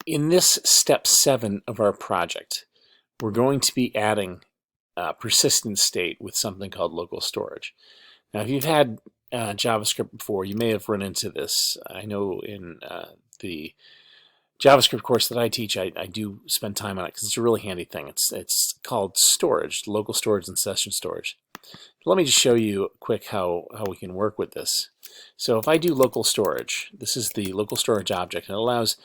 In this step 7 of our project, we're going to be adding persistent state with something called local storage. Now, if you've had JavaScript before, you may have run into this. I know in the JavaScript course that I teach, I do spend time on it because it's a really handy thing. It's called storage, local storage and session storage. Let me just show you quick how we can work with this. So if I do local storage, this is the local storage object, and it allows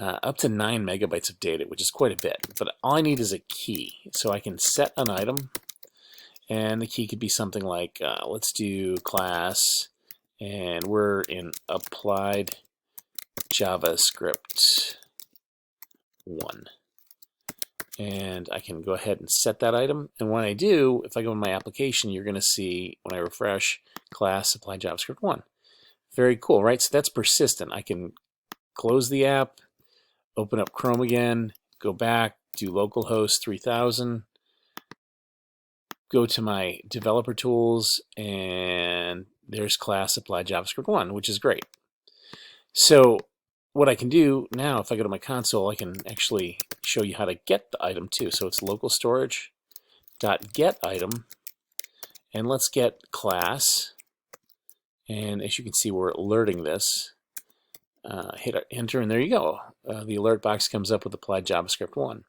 up to 9 megabytes of data, which is quite a bit. But all I need is a key. So I can set an item, and the key could be something like, let's do class, and we're in applied JavaScript 1. And I can go ahead and set that item. And when I do, if I go in my application, you're going to see when I refresh class applied JavaScript 1. Very cool, right? So that's persistent. I can close the app, open up Chrome again, go back, do localhost 3000, go to my developer tools, and there's class applied JavaScript 1, which is great. So what I can do now, if I go to my console, I can actually show you how to get the item too. So it's local storage dot get item, and let's get class. And as you can see, we're alerting this. Hit enter, and there you go. The alert box comes up with applied JavaScript 1.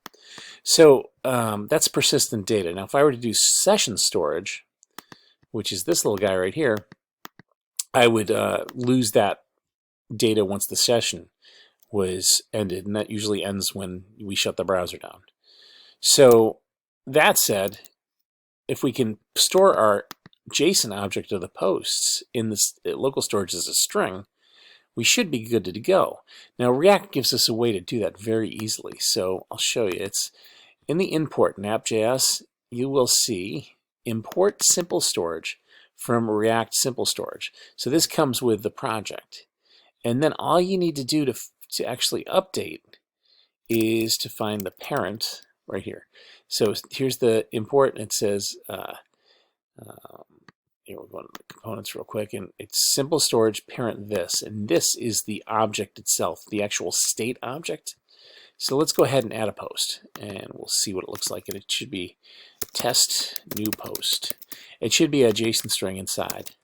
So that's persistent data. Now, if I were to do session storage, which is this little guy right here, I would lose that data once the session was ended, and that usually ends when we shut the browser down. So that said, if we can store our JSON object of the posts in this local storage as a string, we should be good to go. Now React gives us a way to do that very easily. So I'll show you. It's in the import in app.js, you will see import simple storage from React simple storage. So this comes with the project. And then all you need to do to actually update is to find the parent right here. So here's the import, and it says, here we're going to the components real quick, and it's simple storage parent this, and this is the object itself, the actual state object. So let's go ahead and add a post, and we'll see what it looks like. And it should be test new post. It should be a JSON string inside.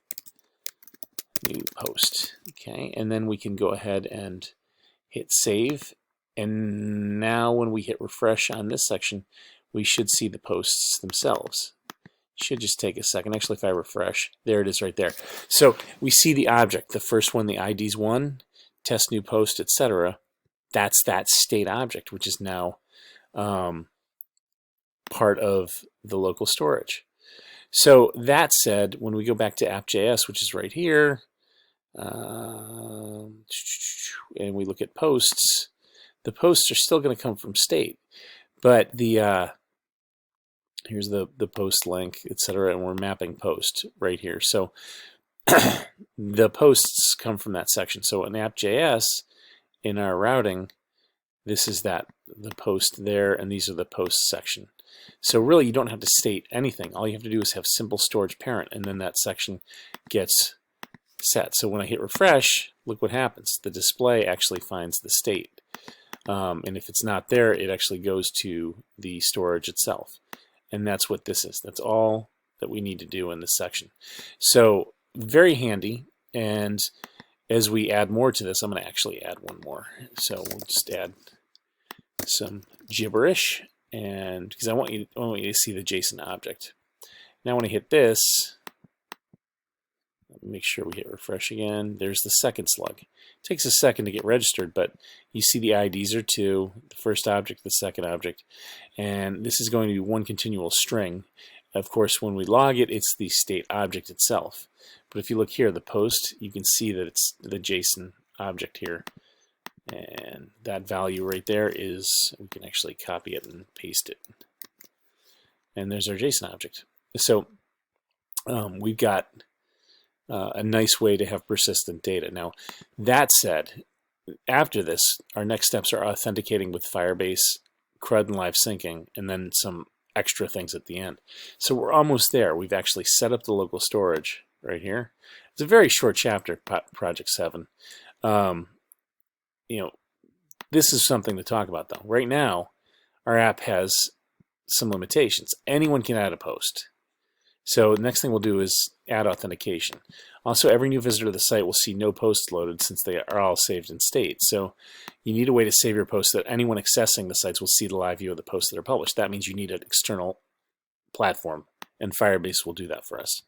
New post. Okay, and then we can go ahead and hit save, and now when we hit refresh on this section, we should see the posts themselves. Should just take a second. Actually, if I refresh, there it is right there. So we see the object, the first one, the ID's 1, test new post, etc. That's that state object, which is now part of the local storage. So that said, when we go back to app.js, which is right here, and we look at posts, the posts are still going to come from state, but the here's the post link, etc., and we're mapping post right here. So the posts come from that section. So in app.js, in our routing, this is the post there, and these are the posts section. So really, you don't have to state anything. All you have to do is have simple storage parent, and then that section gets set. So when I hit refresh, look what happens. The display actually finds the state. And if it's not there, it actually goes to the storage itself. And that's what this is. That's all that we need to do in this section. So very handy. And as we add more to this, I'm going to actually add one more. So we'll just add some gibberish, and because I want you to see the JSON object. Now when I hit this, make sure we hit refresh again. There's the second slug. It takes a second to get registered, but you see the IDs are 2, the first object, the second object, and this is going to be one continual string. Of course, when we log it, it's the state object itself. But if you look here, the post, you can see that it's the JSON object here, and that value right there is, we can actually copy it and paste it. And there's our JSON object. So we've got a nice way to have persistent data. Now, that said, after this, our next steps are authenticating with Firebase, CRUD, and live syncing, and then some extra things at the end. So we're almost there. We've actually set up the local storage right here. It's a very short chapter, Project 7. You know, this is something to talk about, though. Right now, our app has some limitations. Anyone can add a post. So the next thing we'll do is add authentication. Also, every new visitor to the site will see no posts loaded since they are all saved in state. So you need a way to save your posts that anyone accessing the sites will see the live view of the posts that are published. That means you need an external platform, and Firebase will do that for us.